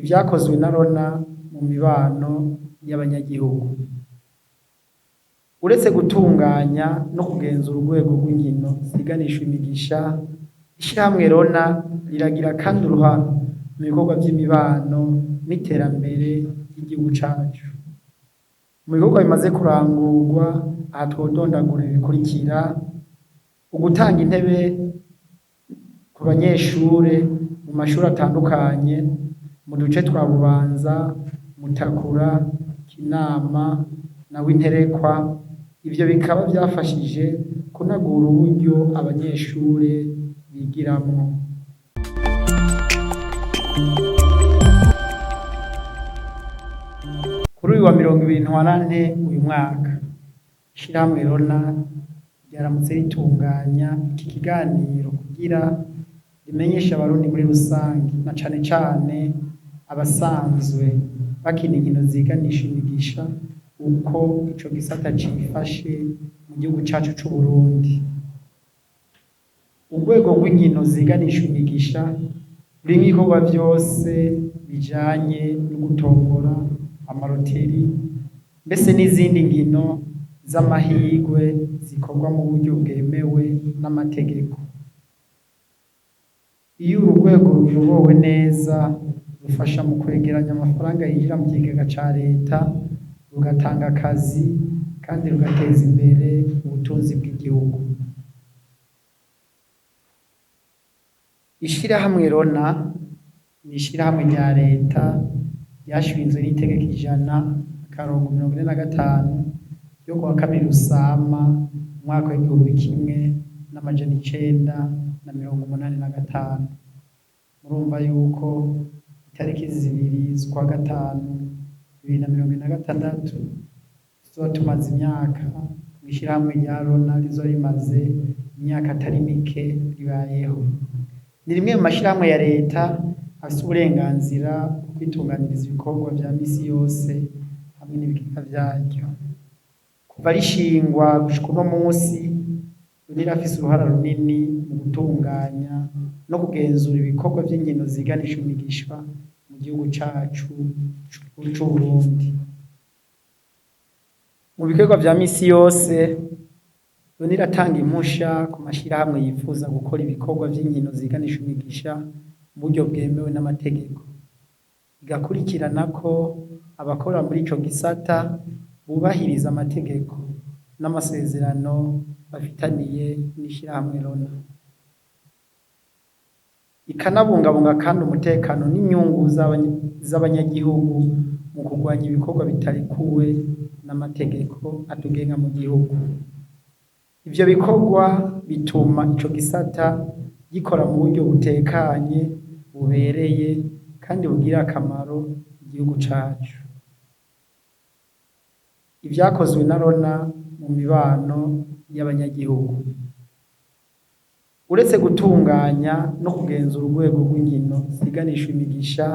Ivyakozwe na Rona mu mibano y'abanyagihugu. Uretse gutunganya no kugenzura urwego rw'inkino ziganisha imigisha, ishirahamwe Rona riragira kandi uruhara mu bikorwa vy'imibano n'iterambere ry'igihugu cacu. Mu bikorwa bimaze kurangurwa, aha twodondagura ibikurikira: ugutanga intebe ku banyeshure mu mashure atandukanye mu duce twa Bubanza, Mutakura, Kinama na Winterekwa. Ivyo bikaba vyafashije kunagura uburyo abanyeshure bigiramwo. Kuri uyu wa 24 uyu mwaka, ishirahamwe Rona ryaramutse ritunganya iki kiganiro kugira rimenyeshe abarundi muri rusangi, na cane cane abasanzwe bakina inkino ziganisha imigisha, uko ico gisata cifashe mu gihugu cacu c'Uburundi. Urwego rw'inkino ziganisha imigisha rurimwo ibikorwa vyose bijanye no gutombora, amaroteri, mbese n'izindi nkino z'amahirwe zikorwa mu buryo bwemewe n'amategeko. Iyo uru rwego ruyobowe neza, rufasha mu kwegeranya amafaranga yinjira mu kigega ca leta, rugatanga akazi kandi rugateza imbere ubutunzi bw'igihugu. Ishirahamwe Rona ni ishirahamwe rya leta ryashinzwe n'itegeko 100/45 ryo kuwa 2 Rusama umwaka w'1985. Murumva yuko itariki 2 z'ukwa gatanu 2026 tuzoba tumaze imyaka mw'ishirahamwe rya Rona, rizoba rimaze imyaka atari mike ribayeho. Ni rimwe mu mashirahamwe ya leta afise uburenganzira bwo kwitunganiriza ibikorwa vya misi yose hamwe n'ibigega vyaryo. Kuva rishingwa gushika uno musi, Rona irafise uruhara runini mu gutunganya no kugenzura ibikorwa vy'inkino ziganisha imigisha mu gihugu cacu c'Uburundi. Mu bikorwa vya misi yose, Rona iratanga impusha ku mashirahamwe yifuza gukora ibikorwa vy'inkino ziganisha imigisha mu buryo bwemewe n'amategeko. Igakurikirana ko abakora muri ico gisata bubahiriza amategeko n'amasezerano bafitaniye n'ishirahamwe Rona. Ikanabungabunga kandi umutekano n'inyungu z'abanyagihugu mu kurwanya ibikorwa bitarekuwe n'amategeko atugenga mu gihugu. Ivyo bikorwa bituma ico gisata gikora mu buryo butekanye, bubereye kandi bugira akamaro igihugu cacu. Ivyakozwe na Rona mu mibano y'abanyagihugu. Uretse gutunganya no kugenzura urwego rw'inkino ziganisha imigisha,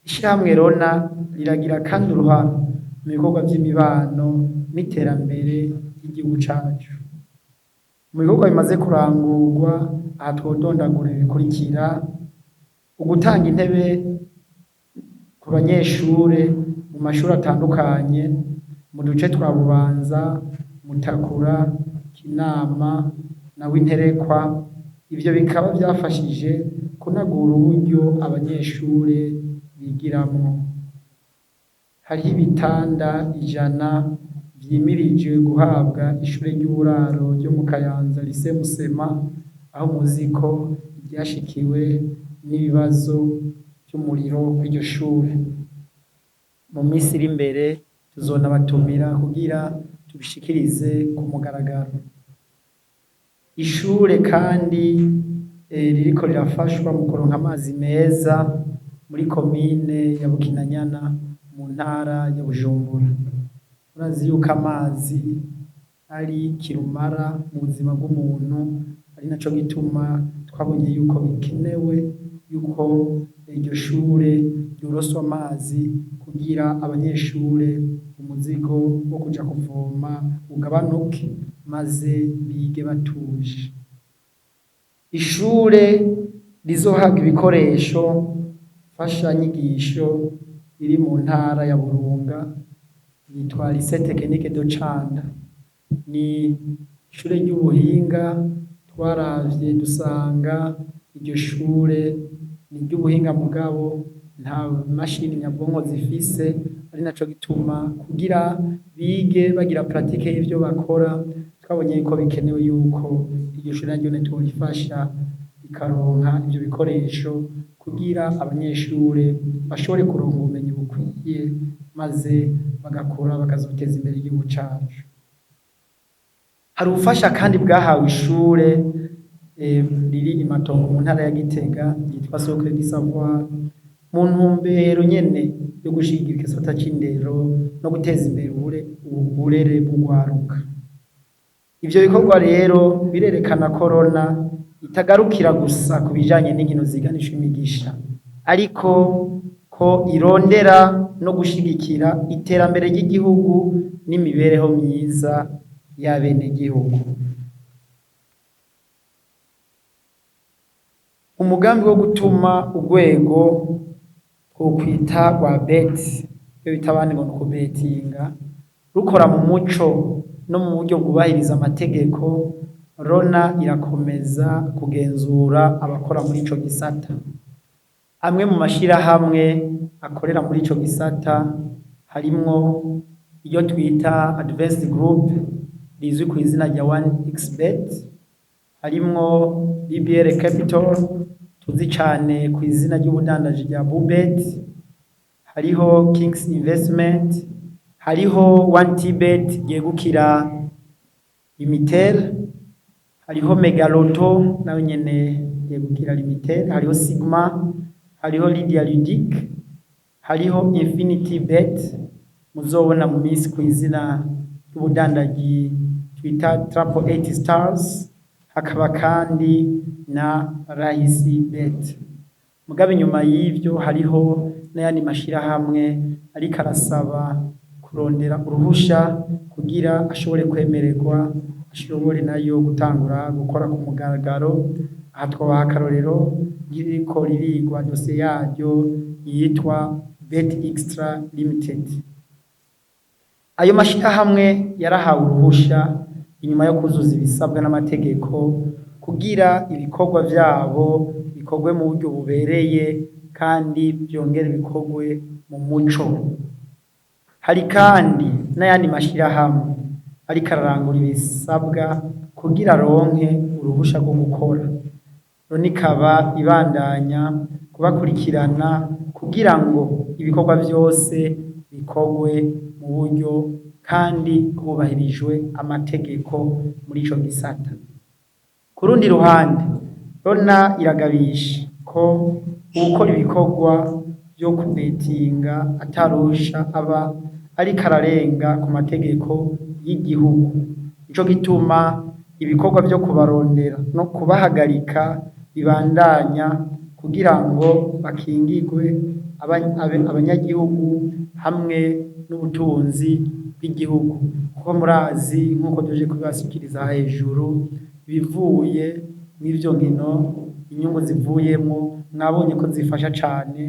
ishirahamwe Rona riragira kandi uruhara mu bikorwa vy'imibano n'iterambere ry'igihugu cacu. Mu bikorwa bimaze kurangurwa, aha twodondagura ibikurikira: ugutanga intebe ku banyeshure mu mashure atandukanye mu duce twa Bubanza, Mutakura, Kinama na Winterekwa. Ivyo bikaba vyafashije kunagura uburyo abanyeshure bigiramwo. Hariho ibitanda 100 vyimirije guhabwa ishure ry'uburaro ryo mu Kayanza Lycée Musema, aho muzi ko ryashikiwe n'ibibazo vy'umuriro kw'iryo shure. Mu misi iri imbere tuzonabatumira kugira tubishikirize ku mugaragaro. Ishure kandi ririko rirafashwa mu kuronka amazi meza muri komine ya Bukinanyana mu ntara ya Bujumbura. Murazi yuko amazi ari kirumara mu buzima bw'umuntu, ari naco gituma twabonye yuko bikenewe yuko iryo shure ryoroswa amazi kugira abanyeshure umuzigo wo kuja kuvoma ugabanuke, maze bige batuje. Ishure rizohabwa ibikoresho mfashanyigisho iri mu ntara ya Burunga yitwa Lycée Technique de Canda. Ni ishure ry'ubuhinga twaravye dusanga iryo shure ni iry'ubuhinga mugabo nta mashini nyabwonko zifise, ari naco gituma kugira bige bagira pratique y'ivyo bakora twabonye ko bikenewe yuko iryo shure naryo tworifasha rikaronka ivyo bikoresho kugira abanyeshure bashobore kuronka ubumenyi bukwiye maze bagakura bakazoteza imbere igihugu cacu. Hari ubufasha kandi bwahawe ishure riri i Matongo mu ntara ya Gitega ryitwa Socle du Savoir mu ntumbero nyene yo gushigikira igisata c'indero no guteza imbere uburere bw'urwaruka. Ivyo bikorwa rero birerekana ko Rona itagarukira gusa ku bijanye n'inkino ziganisha imigisha, ariko ko irondera no gushigikira iterambere ry'igihugu n'imibereho myiza y'abenegihugu. Umugambi wo gutuma urwego twokwita rwa bet, iyo bita abandi ngo nukubetinga, rukora mu muco no mu buryo bwubahiriza amategeko, Rona irakomeza kugenzura abakora muri ico gisata. Amwe mu mashirahamwe akorera muri ico gisata harimwo iyo twita Advanced Group rizwi ku izina rya 1xBet, harimwo BBL Capital tuzi cane ku izina ry'ubudandaji rya Bubet, hariho Kings Investment, hariho 1tbet ryegukira Limitel, hariho Megaloto nayo nyene yegukira Limitel, hariho Sigma, hariho Lydia Ludic, hariho Infinity Bet muzobona mu minsi ku izina ry'ubudandaji twita Triple 8 Stars, hakaba kandi na Rahisi Bet. Mugabe nyuma y'ivyo hariho n'ayandi mashirahamwe ariko arasaba kurondera uruhusha kugira ashobore kwemererwa, ashobore nayo gutangura gukora ku mugaragaro. Aha twobaha akarorero ririko ririgwa dosiye yaryo yitwa Bet Extra Limited. Ayo mashirahamwe yarahawe uruhusha inyuma yo kuzuza ibisabwa n'amategeko kugira ibikorwa vyabo bikorwe mu buryo bubereye kandi byongere bikorwe mu muco. Hari kandi n'ayandi mashirahamwe ariko ararangura ibisabwa kugira aronke uruhusha rwo gukora. Rona ikaba ibandanya kubakurikirana kugira ngo ibikorwa vyose bikorwe mu buryo kandi hubahirijwe amategeko muri ico gisata. Ku rundi ruhande, Rona iragabisha ko uwukora ibikorwa vyo kubetinga atarusha aba ariko ararenga ku mategeko y'igihugu. Ico gituma ibikorwa vyo kubarondera no kubahagarika bibandanya kugira ngo bakingigwe abanyagihugu hamwe n'ubutunzi bw'igihugu. Kuko murazi nk'uko tuje kubibashikiriza hejuru, ibivuye mw'ivyo nkino, inyungu zivuyemwo mwabonye ko zifasha cane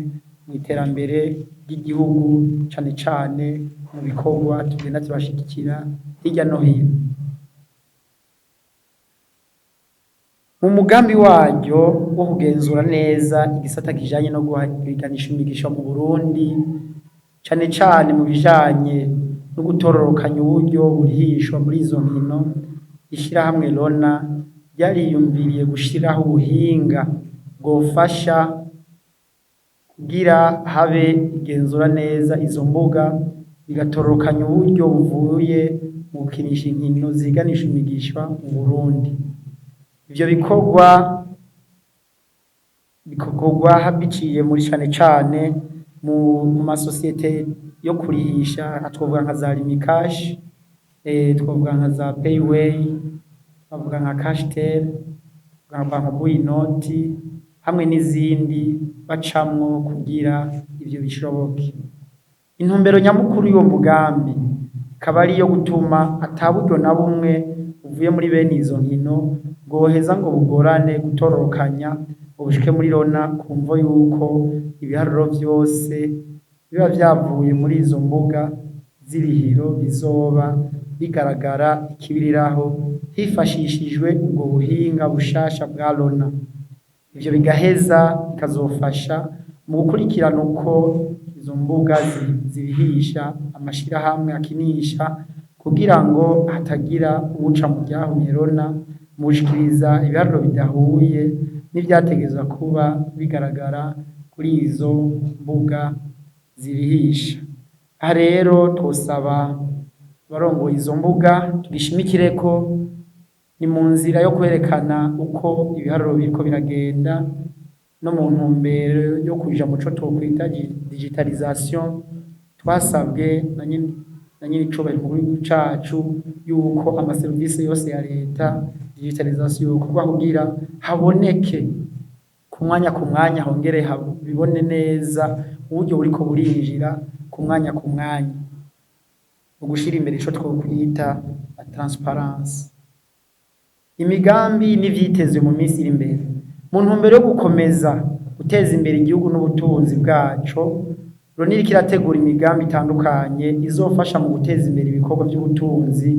mu iterambere ry'igihugu, cane cane mu bikorwa tugenda tubashigikira hirya no hino. Mu mugambi waryo wo kugenzura neza igisata kijanye no guhiganisha imigisha mu Burundi, cane cane mu bijanye no gutororokanya uburyo burihishwa muri izo nkino, ishirahamwe Rona ryariyumviriye gushiraho ubuhinga bwofasha kugira habe igenzura neza izo mbuga, bigatororokanya uburyo buvuye mu gukinisha inkino ziganisha imigisha mu Burundi. Ivyo bikorwa biciye muri cane cane mu masosiyete yo kurihisha, twovuga nka za Rimikash, twovuga nka za Payway, twovuga nka Cashtel, twovuga nka Buyinoti hamwe n'izindi bacamwo kugira ivyo bishoboke. Intumbero nyamukuru y'uwo mugambi ikaba ari iyo gutuma ata buryo na bumwe buvuye muri bene izo nkino bwoheza ngo bugorane gutororokanya bushike muri Lona ku mvo yuko ibiharuro vyose biba vyavuye muri izo mbuga z'irihiro bizoba bigaragara ikibiriraho hifashishijwe ubwo buhinga bushasha bwa Lona. Ivyo bigaheza bikazofasha mu gukurikirana uko izo mbuga zirihisha amashirahamwe akinisha kugira ngo hatagira uwuca mu ryahumye Lona mu gushikiriza ibiharuro bidahuye n'ivyategerezwa kuba bigaragara kuri izo mbuga zirihisha. Aha rero twosaba abarongoye izo mbuga tugishimikireko ni mu nzira yo kwerekana uko ibiharuro biriko biragenda no mu ntumbero yo kuja mu co twokwita digitalisation. Twasabwe na nyir'icubahiro mu gihugu cacu yuko amaserivisi yose ya leta digitalisation yokorwa kugira haboneke ku mwanya hongere bibone neza uburyo buriko burinjira ku mwanya ugushira imbere ico twokwita transparence. Imigambi n'ivyitezwe mu minsi iri imbere mu ntumbero yo gukomeza guteza imbere igihugu n'ubutunzi bwaco, Loni iriko irategura imigambi itandukanye izofasha mu guteza imbere ibikorwa vy'ubutunzi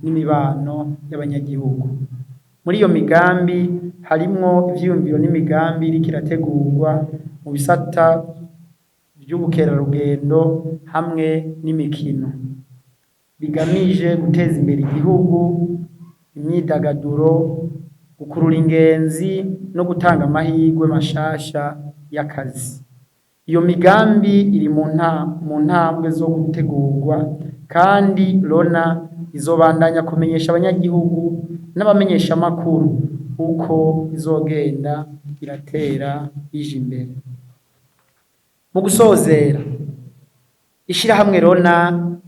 n'imibano y'abanyagihugu. Muri iyo migambi harimwo ivyiyumviro n'imigambi iriko irategurwa mu bisata vy'ubukerarugendo hamwe n'imikino bigamije guteza imbere igihugu, imyidagaduro, gukurura ingenzi no gutanga amahirwe mashasha y'akazi. Iyo migambi iri mu ntambwe zo gutegurwa kandi Lona izobandanya kumenyesha abanyagihugu n'abamenyeshamakuru uko izogenda iratera ija imbere. Mu gusozera, ishirahamwe Lona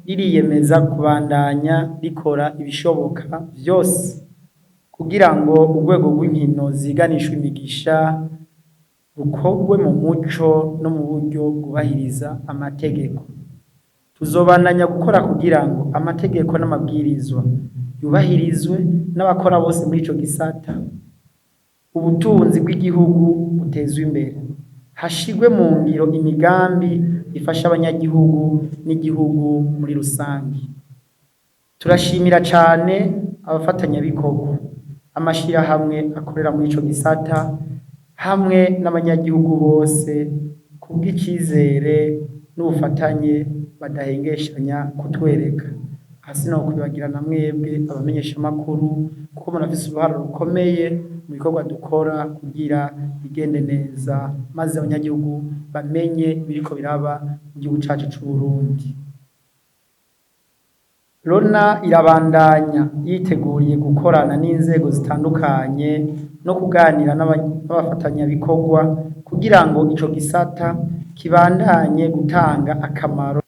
ririyemeza kubandanya rikora ibishoboka vyose kugira ngo urwego rw'inkino ziganishwe imigisha rukorwe mu muco no mu buryo bwubahiriza amategeko. Tuzobandanya gukora kugira ngo amategeko n'amabwirizwa yubahirizwe n'abakora bose muri ico gisata, ubutunzi bw'igihugu butezwe imbere, hashigwe mu ngiro imigambi ifasha abanyagihugu n'igihugu muri rusangi. Turashimira cane abafatanyabikorwa, amashirahamwe akorera muri ico gisata hamwe n'abanyagihugu bose kubw'icizere n'ubufatanye badahengeshanya kutwereka. Hasi no kwibagira na mwebwe abamenyeshamakuru kuko murafise uruhara rukomeye mu bikorwa dukora kugira bigende neza maze abanyagihugu bamenye biriko biraba mu gihugu cacu c'u Burundi. Lona irabandanya yiteguriye gukorana n'inzego zitandukanye no kuganira n'abafatanyabikorwa kugira ngo ico gisata kibandanye gutanga akamaro